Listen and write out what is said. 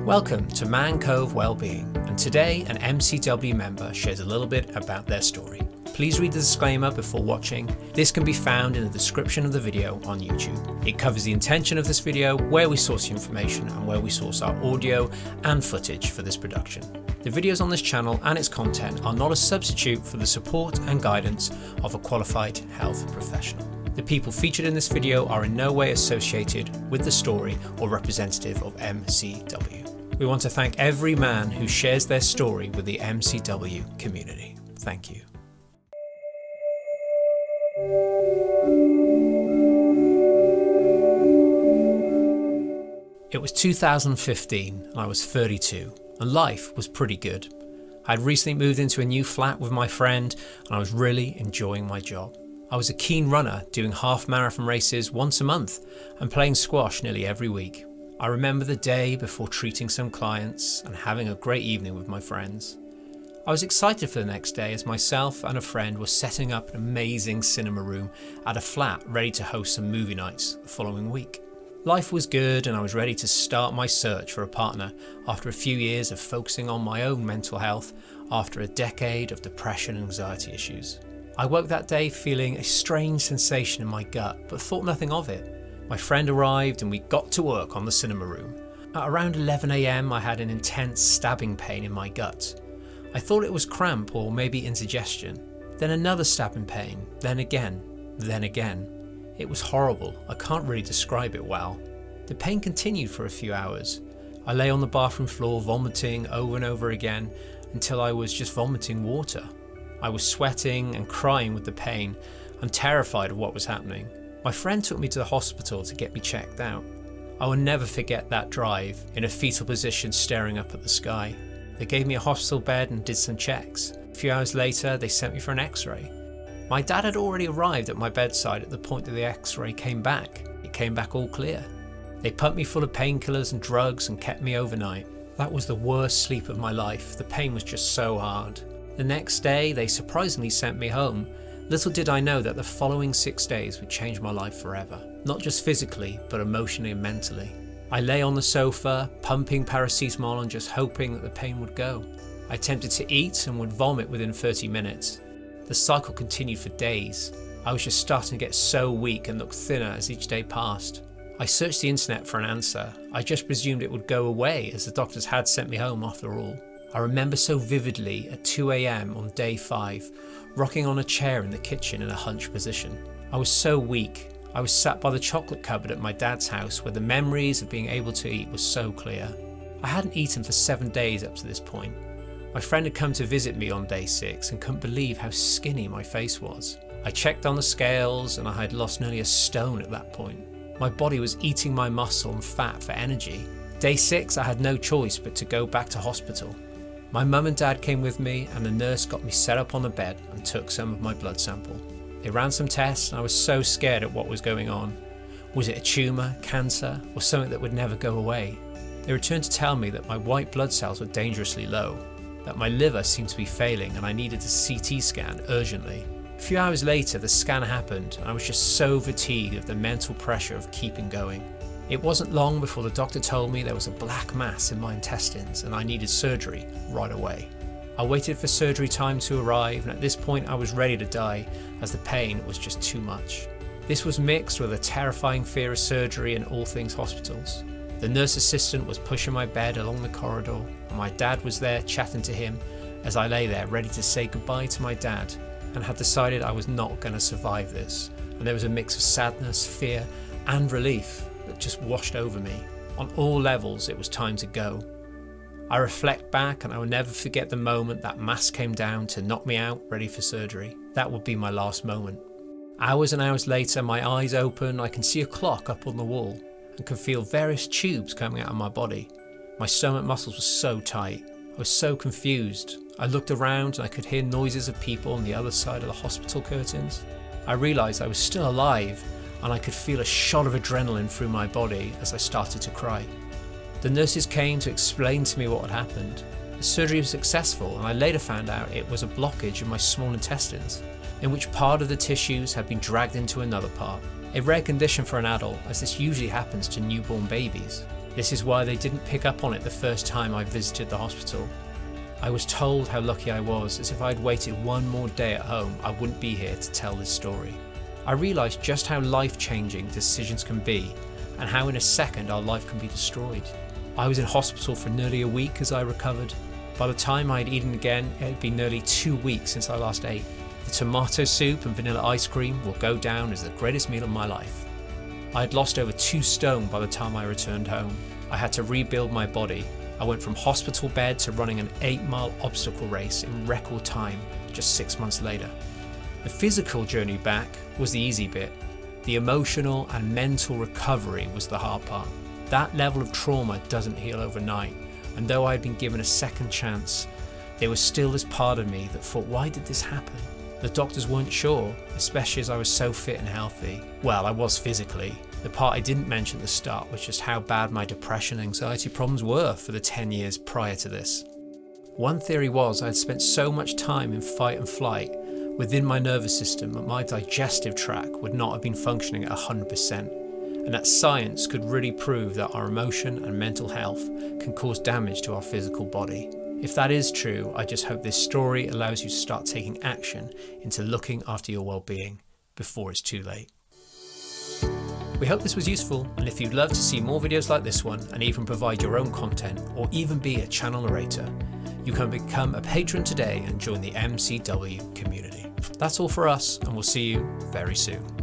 Welcome to Man Cove Wellbeing, and today an MCW member shares a little bit about their story. Please read the disclaimer before watching. This can be found in the description of the video on YouTube. It covers the intention of this video, where we source the information, and where we source our audio and footage for this production. The videos on this channel and its content are not a substitute for the support and guidance of a qualified health professional. The people featured in this video are in no way associated with the story or representative of MCW. We want to thank every man who shares their story with the MCW community. Thank you. It was 2015 and I was 32 and life was pretty good. I had recently moved into a new flat with my friend and I was really enjoying my job. I was a keen runner, doing half marathon races once a month and playing squash nearly every week. I remember the day before treating some clients and having a great evening with my friends. I was excited for the next day as myself and a friend were setting up an amazing cinema room at a flat ready to host some movie nights the following week. Life was good and I was ready to start my search for a partner after a few years of focusing on my own mental health after a decade of depression and anxiety issues. I woke that day feeling a strange sensation in my gut, but thought nothing of it. My friend arrived and we got to work on the cinema room. At around 11 AM I had an intense stabbing pain in my gut. I thought it was cramp or maybe indigestion. Then another stabbing pain, then again. It was horrible, I can't really describe it well. The pain continued for a few hours. I lay on the bathroom floor vomiting over and over again until I was just vomiting water. I was sweating and crying with the pain and terrified of what was happening. My friend took me to the hospital to get me checked out. I will never forget that drive, in a fetal position staring up at the sky. They gave me a hospital bed and did some checks. A few hours later, they sent me for an x-ray. My dad had already arrived at my bedside at the point that the x-ray came back. It came back all clear. They pumped me full of painkillers and drugs and kept me overnight. That was the worst sleep of my life. The pain was just so hard. The next day, they surprisingly sent me home. Little did I know that the following 6 days would change my life forever. Not just physically, but emotionally and mentally. I lay on the sofa, pumping paracetamol and just hoping that the pain would go. I attempted to eat and would vomit within 30 minutes. The cycle continued for days. I was just starting to get so weak and look thinner as each day passed. I searched the internet for an answer. I just presumed it would go away as the doctors had sent me home after all. I remember so vividly at 2 AM on day 5, rocking on a chair in the kitchen in a hunched position. I was so weak. I was sat by the chocolate cupboard at my dad's house where the memories of being able to eat was so clear. I hadn't eaten for 7 days up to this point. My friend had come to visit me on day 6 and couldn't believe how skinny my face was. I checked on the scales and I had lost nearly a stone at that point. My body was eating my muscle and fat for energy. Day 6 I had no choice but to go back to hospital. My mum and dad came with me and the nurse got me set up on the bed and took some of my blood sample. They ran some tests and I was so scared at what was going on. Was it a tumour, cancer, or something that would never go away? They returned to tell me that my white blood cells were dangerously low, that my liver seemed to be failing and I needed a CT scan urgently. A few hours later the scan happened and I was just so fatigued of the mental pressure of keeping going. It wasn't long before the doctor told me there was a black mass in my intestines and I needed surgery right away. I waited for surgery time to arrive and at this point I was ready to die as the pain was just too much. This was mixed with a terrifying fear of surgery and all things hospitals. The nurse assistant was pushing my bed along the corridor and my dad was there chatting to him as I lay there ready to say goodbye to my dad and had decided I was not going to survive this, and there was a mix of sadness, fear and relief that just washed over me. On all levels it was time to go. I reflect back and I will never forget the moment that mask came down to knock me out ready for surgery. That would be my last moment. Hours and hours later my eyes open, I can see a clock up on the wall and can feel various tubes coming out of my body. My stomach muscles were so tight. I was so confused. I looked around and I could hear noises of people on the other side of the hospital curtains. I realised I was still alive and I could feel a shot of adrenaline through my body as I started to cry. The nurses came to explain to me what had happened. The surgery was successful and I later found out it was a blockage in my small intestines, in which part of the tissues had been dragged into another part. A rare condition for an adult, as this usually happens to newborn babies. This is why they didn't pick up on it the first time I visited the hospital. I was told how lucky I was, as if I'd waited one more day at home, I wouldn't be here to tell this story. I realised just how life-changing decisions can be, and how in a second our life can be destroyed. I was in hospital for nearly a week as I recovered. By the time I had eaten again, it had been nearly 2 weeks since I last ate. The tomato soup and vanilla ice cream will go down as the greatest meal of my life. I had lost over 2 stone by the time I returned home. I had to rebuild my body. I went from hospital bed to running an 8-mile obstacle race in record time just 6 months later. The physical journey back was the easy bit. The emotional and mental recovery was the hard part. That level of trauma doesn't heal overnight, and though I had been given a second chance, there was still this part of me that thought, why did this happen? The doctors weren't sure, especially as I was so fit and healthy. Well, I was physically. The part I didn't mention at the start was just how bad my depression and anxiety problems were for the 10 years prior to this. One theory was I had spent so much time in fight and flight within my nervous system that my digestive tract would not have been functioning at 100%, and that science could really prove that our emotion and mental health can cause damage to our physical body. If that is true, I just hope this story allows you to start taking action into looking after your well-being before it's too late. We hope this was useful, and if you'd love to see more videos like this one and even provide your own content or even be a channel narrator, you can become a patron today and join the MCW community. That's all for us, and we'll see you very soon.